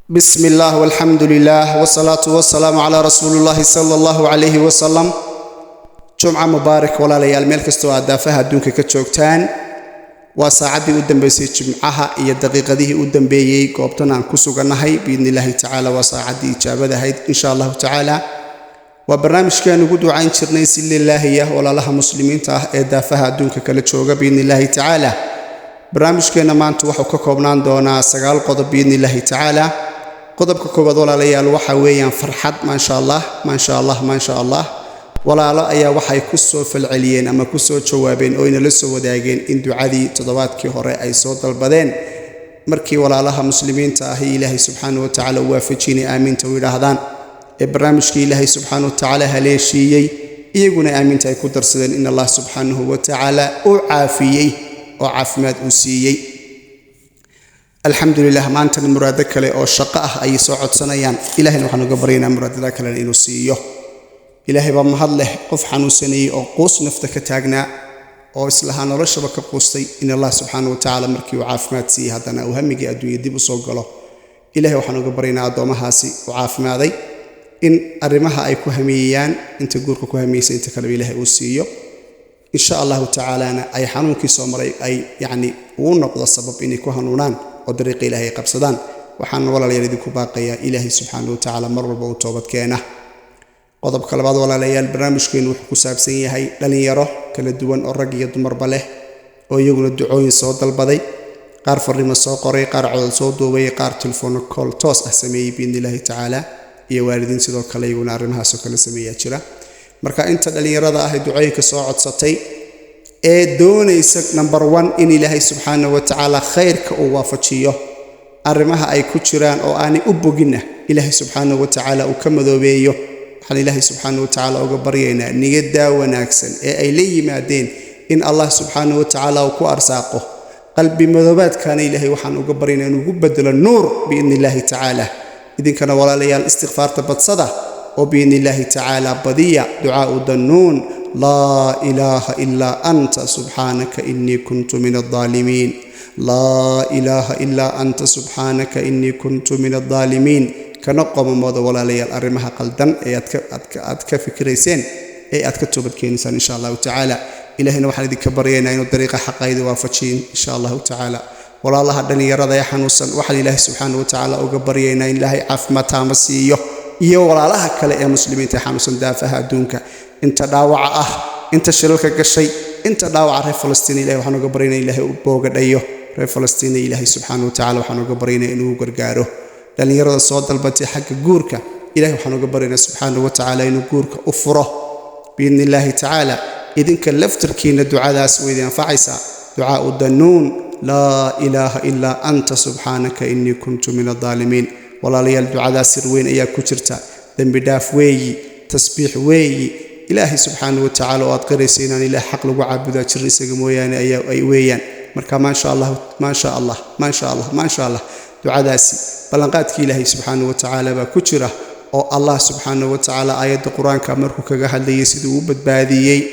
بسم الله والحمد لله والصلاة والسلام على رسول الله صلى الله عليه وسلم. جمعة مبارك ولا ليال ملك استوى دافها دونك كتشوكتان وساعدي قدام بيسي جمعها إيا دقيقة ذي قدام بيي قوبتنا عن كسوغ النهي بإذن الله تعالى وساعدي إجابة هيد إن شاء الله تعالى. وبرنامج كان قدو عين شرنيس لله إياه ولا لها مسلمين دافها دونك كتشوغ بإذن الله تعالى. برنامج كان ما أنتو وحوكا كوبنان دونا سقال قضب بإذن الله تعالى. qodobka koobaad walaalayaal waxa weeyaan farxad ma sha Allah walaalo ayaa waxay ku soo falceliyeen ama ku soo jawaabeen oo ina la soo wadaageen in ducadii toddobaadkii hore ay soo dalbadeen markii walaalaha muslimiinta ah Ilaahay subhanahu wa ta'ala waafajini aaminta u yiraahdaan ee barnaamijkii Ilaahay subhanahu wa ta'ala haleeshiyay iyaguna aaminta ay ku darsadeen in Allah subhanahu wa ta'ala uu caafiyay oo caafimaad u siiyay. الحمد لله ما أنت المراد كله أو شقة أي صعد سنيان إلهي نحن قبرينا مراد كله إنه سيه إلهي بمهله قف حنوسني أو قوس نفتك تاجنا أو إسلهان رشبك قوسي إن الله سبحانه وتعالى مركي وعافمات سي هذا وهم جاء الدنيا دي بصوغله إلهي وحن قبرينا دومها سي وعافمات إن أرمها أي كهميان أنت تقول كهميس أنت كلام إلهي وسيه إن شاء الله تعالى أنا أي حنوك سامري أي يعني ونقض السبب إني كهنونان ودريق إلهي قبصدان وحن ولا يريدك باقيا إلهي سبحانه وتعالى مر بوتوبة كينه قضب كلباد ولا ليال برنامج كين وحكو سابسين هاي لن يراه كلا دوان الرقية دمر بله ويقول الدعوين صوت البضي قار فريم السوقري قار عدل صوت دوبي قار تلفون كول توس أسمي بإذن الله تعالى يا والدين سيدو كلا يقول نعرمها سوكال سمية شرا مركا انت لن يرى هاي دعوينك صوت سطي دون يسك نمبر 1 إن إلهي سبحانه وتعالى خيرك أو وافتشيه أرمها أي كتيران أو أني أبوجنا إلهي سبحانه وتعالى وكم ذوبيه حن إلهي سبحانه وتعالى وجبرينا نجدا وناكسن أي لي ما دين إن الله سبحانه وتعالى وكو أرزاقه قلبي مذوبات كان إلهي وحن وجبرينا نجبدل النور بإذن الله تعالى إذن كان ولا ليال استغفار تبت صدى وبإذن الله تعالى بديع دعاء الدنون لا إله إلا أنت سبحانك إني كنت من الظالمين لا إله إلا أنت سبحانك إني كنت من الظالمين كنقم موضوع ولا لي الأرمها قلدن أتك فكريسين أتكتبت كينسان إن شاء الله تعالى إلهنا وحنا ذي كبرينا إنه الطريقة حقائد وافتشين إن شاء الله تعالى ولا الله دني يرضى يحنوسا وحل الله سبحانه وتعالى وكبرينا إن الله عفما تامسيه ولا الله كلا يا مسلمين تحنوسا دافها دونك انت داوع انت شرلك قشي انت داوع ري فلسطين إلهي وحنا قبرينا إلهي وبوغدايو ري فلسطين إلهي سبحانه وتعالى وحنا قبرينا إنه غرغارو لان يرد صوت البتي حق غوركا إلهي وحنا قبرينا سبحانه وتعالى إنه غوركا افره بإذن الله تعالى إذن كلفتركين الدعاء ذا سويد ينفعيسا دعاء الدنون لا إله إلا أنت سبحانك إني كنت من الظالمين ولا لي الدعاء ذا سروين إياك كترتا ذنب داف وي تسبيح وي إلهي سبحانه وتعالى وأذكرسين أن إله حق لو عبدا تشريس جمويان أي ويان مركا ما شاء الله ما شاء الله ما شاء الله ما شاء الله دعاء داسي بلنقاتك إلهي سبحانه وتعالى بكترة أو الله سبحانه وتعالى آيات القرآن كمركو كجهل يسدو بدباديي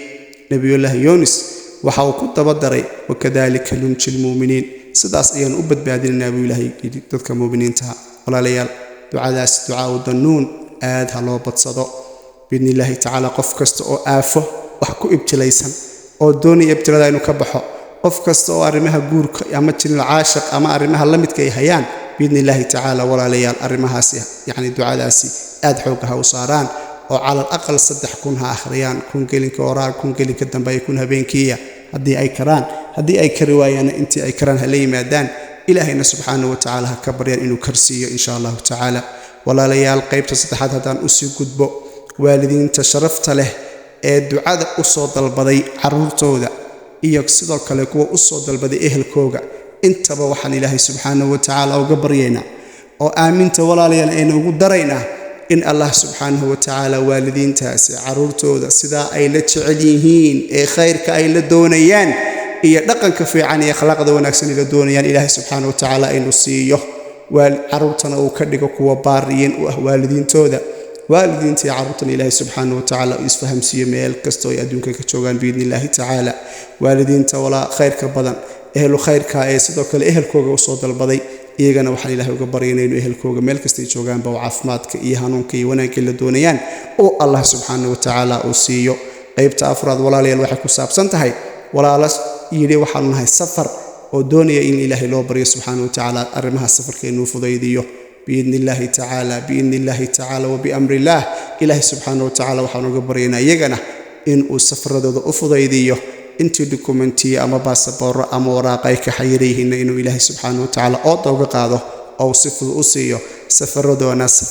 نبي الله يونس وحاو كنت بدري وكذلك لنش المؤمنين سداس أيان أبد بعد النبي الله تذكر مؤمنين تها ولا ليال دعاء داس دعاء الدنون آدها الله بتصدق بإذن الله تعالى قف كست أو آفه وحكو ابتليسن أو دوني ابتلاء إنه كبحه قف كست أو أرمها جورك أما تشين العاشق أما أرمها لمت كيهيان بإذن الله تعالى ولا ليال أرمها سي يعني دعاء داسي أدحوكها وصاران أو على الأقل صدح كونها آخريان كون قلنك وراء كون قلنك الدنبا يكونها بينكية هدي أي كران هدي أي كرواية أنت أي كران هلي مادان إلهنا سبحانه وتعالى كبريان إنه كرسية إن شاء الله تعالى ولا ليال قيبت صدحات هدان أسي قدبو والدين تشرفت له الدعاء أصود البضي عرورتودا إياك صدق لك وأصود البضي أهلكوجا أنت بوحن إلهي سبحانه وتعالى وقبرينا وآمنت ولا لينا ودرينا إن الله سبحانه وتعالى والدين تاسع عرورتودا صدا أي لتشعليهين خير كأي لدونيان إيا دقن كفي عن يخلق دونكسن لدونيان إلهي سبحانه وتعالى إنه سيه والعرورتنا وكدك وبارين والدين تودا والدين تي عرضتنا إلهي سبحانه وتعالى يسفهم سيميل كستو يدونك كتشوغان بإذن الله تعالى والدين ولا خير كبدن أهل خير كاي سدوك الأهل كوغا وصود البضي iyagana waxaan ilaahay uga baryaynaa inuu ehelkooga meel kastay joogaanba oo caafimaadka iyo hanuunka iyo wanaagga la doonayaan oo Allah subxaanahu wa tacaala uu siiyo qaybta afraad walaalayaal waxay ku saabsan tahay walaalo yidhi waxaanu nahay safar oo doonaya in ilaahay loo baryo subxaanahu wa tacaala arrimaha safarka inuu fudaydiyo biidni illaahi tacaala wa biamri illaah ilaahay subxaanahu wa tacaala waxaanu uga baryaynaa iyagana inuu safaradooda u fudaydiyo intii dokumentiya ama baasaboorro ama waraaqa ay ka xayirayihiinna inuu ilaahay subxaanahu wa tacaala ooda uga qaado oo si fudud u siiyo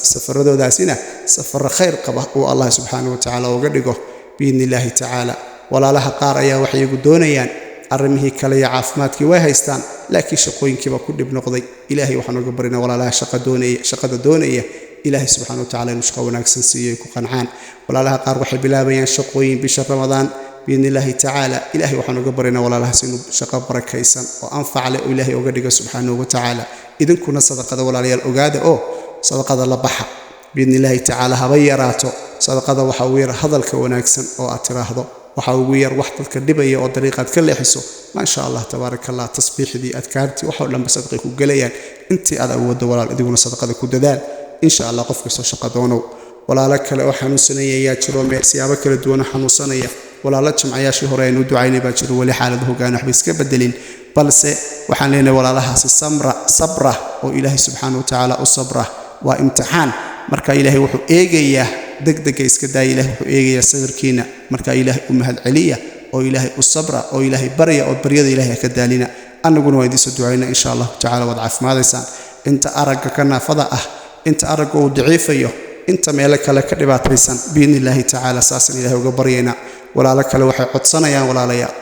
safaradoodaasina safaro khayr qaba uu Allah subxaanahu wa tacaala uga dhigo biidni illaahi tacaala walaalaha qaar ayaa waxay igu doonayaan arrimihii kale iyo caafimaadkii way haystaan laakiin shaqooyinkiiba ku dhib noqday ilaahay waxaan uga barinaa walaalaha shaqada doonaya ilaahay subxaanahu wa tacaala inuu shaqo wanaagsan siiyo ay ku qancaan walaalaha qaar waxay bilaabayaan shaqooyin bisha ramadaan biidni illaahi tacaala ilaahay waxaan uga barinaa walaalahaas inuu shaqo barakaysan oo anfac leh oo ilaahay uga dhigo subxaanahu wa tacaala idinkuna sadaqada walaalayaal ogaada oo sadaqada la baxa biidni illaahi tacaala haba yaraato sadaqada waxa ugu yar hadalka wanaagsan oo aad tiraahdo waxa ugu yar wax dadka dhibaya oo dariiqaad ka leexiso maasha Allah tabaaraka Allah tasbiixdii adkaartii waxa dhanba sadaqay ku galayaan intii aad awooddo walaal idiguna sadaqada ku dadaal insha Allah qof kasta shaqo doono walaalo kale oo xanuunsanaya yaa jiro siyaabo kala duwan xanuunsanaya walaalo jimcayaashii hore aynu ducaynay baa jiro wali xaalad hoggaan waxba iska bedelin balse waxaan leenahay walaalahaasi sabra oo ilaahay subxaanahu wa tacaala u sabra waa imtixaan marka ilaahay wuxuu eegayaa degdega iska daaya ilaahay wuxuu eegayaa sabarkiina marka ilaahay u mahad celiya oo ilaahay u sabra oo ilaahay barya oo baryada ilaahay ka daalina annaguna waa idiin soo ducaynaa insha Allah tacaala wad caafimaadaysaan inta aragga ka naafada ah inta aragga uu daciifayo inta meel kale ka dhibaataysan biidni illaahi tacaala saasan ilaahay uga baryaynaa walaalo kale waxay codsanayaan walaalayaal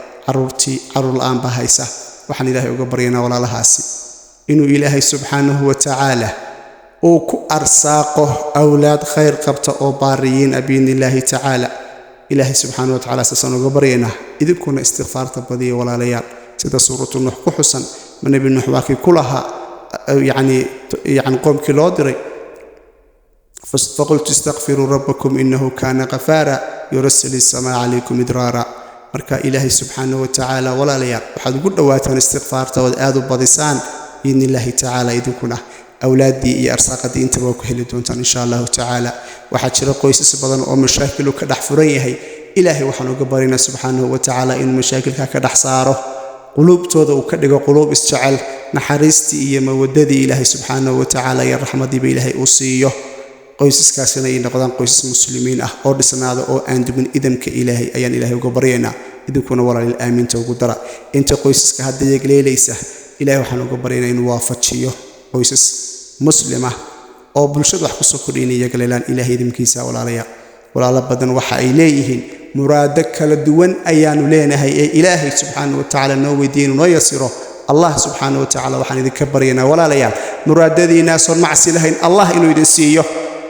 caruur la'aan baa haysa waxaan ilaahay uga baryaynaa walaalahaasi inuu ilaahay subxaanahu wa tacaala uu ku arsaaqo awlaad khayr qabta oo baariyiin biidni illaahi tacaala ilaahay subxaanahu wa tacaala saasan uga baryaynaa idinkuna istighfaarta badiya walaalayaal sida suuratu nuux ku xusan ma nebi nuux waa kii ku lahaa yacni qoomkii loo diray فقلت استغفروا ربكم إنه كان غفارا يرسل السماء عليكم إدرارا marka ilaahay subxaanahu wa tacaala walaalayaal waxaad ugu dhawaataan istighfaarta oo aad u badisaan in ilaahay tacaala idinkuna awlaadii iyo arsaaqadii inta waa ku heli doontaan insha Allah tacaala waxa jira qoysas badan oo mashaakil ka dhex furan yahay ilaahay waxaan uga barinaa subxaanahu wa tacaala in mashaakilka ka dhex saaro qulubtooda uu ka dhigo qulub isjecel naxariistii iyo mawadadii ilaahay subxaanahu wa tacaala iyo raxmadiiba ilaahay uu siiyo qoysaskaasina ay noqdaan qoysas muslimiin ah oo dhisnaada oo aan dubin idamka ilaahay ayaan ilaahay uga baryaynaa idinkuna walaal aamiinta ugu dara inta qoysaska hadda yeegleelaysa ilaahay waxaan uga baryaynaa inuu waafajiyo qoysas muslima oo bulshada wax ku soo kordhinaya yeegleelaan ilaahay idamkiisa walaalo badan waxa ay leeyihiin muraado kala duwan ayaanu leenahay ee ilaahay subxaanahu wa tacaala noo weydiin noo yasiro Allah subxaanahu wa tacaala waxaan idinka baryaynaa walaalayaal muraadadiina soo macsi lahayn Allah inuu idin siiyo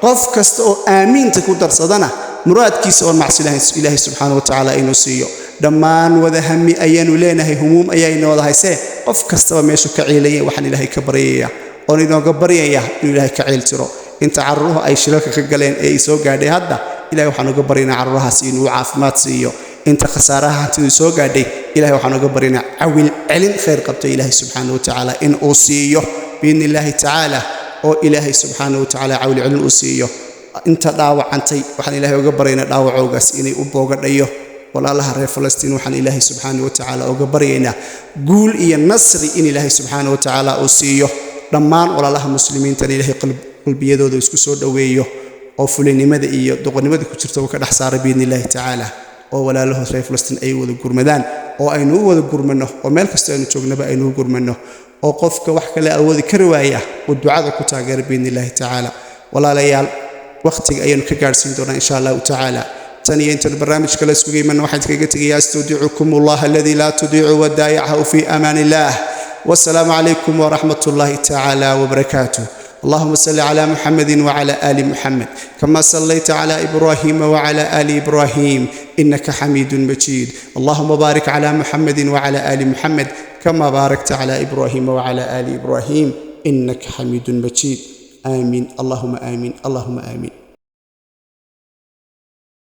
qof kasta oo aamiinta ku darsadana muraadkiisa oo macsi lahayn ilaahay subxaanahu wa tacaala inuu siiyo dhammaan wada hami ayaanu leenahay humuum ayaynu wada haysee qof kastaba meeshu ka ciilayay waxaan ilaahay ka baryayaa oo inooga baryayaa inuu ilaahay ka ciil tiro inta caruuruhu ay shilalka ka galeen ee soo gaadhay hadda ilaahay waxaan uga baryaynaa caruurahaas inuu caafimaad siiyo inta khasaaraha hantidu soo gaadhay ilaahay waxaan uga baryaynaa cawil celin khayr qabto ilaahay subxaanahu wa tacaala in uu siiyo biidni illaahi tacaala oo ilaahay subxaanahu wa tacaala cawil celin uu siiyo inta dhaawacantay waxaan ilaahay uga baryaynaa dhaawacoogaas inay u boogadhayo walaalaha reer Falastiin waxaan ilaahay subxaanahu wa tacaala uga baryaynaa guul iyo nasri in ilaahay subxaanahu wa tacaala uu siiyo dhammaan walaalaha muslimiinta ilaahay qalbiyadooda isku soo dhaweeyo oo fulinimada iyo doqonnimada ku jirta ka dhex saaray biidni illaahi tacaala oo walaalaha reer Falastiin ay wada gurmadaan oo aynu u wada gurmano oo meel kasta aynu joognaba aynu u gurmano oo qofka wax kale awoodi kari waaya oo ducada ku taageera biidni illaahi tacaala walaalayaal waqtiga ayaan ka gaarsiin doonaa insha Allah tacaala tani inta barnaamijka la isku geeyman waxaan kaga tagayaa astuudicukum Allah alladhi la tudiicu wadaa'i'ahu fi amanillah wasalaamu alaykum wa rahmatullahi tacaala wa barakatuh اللهم صل على محمد وعلى آل محمد كما صليت على إبراهيم وعلى آل إبراهيم إنك حميد مجيد اللهم بارك على محمد وعلى آل محمد كما باركت على إبراهيم وعلى آل إبراهيم إنك حميد مجيد آمين اللهم آمين اللهم آمين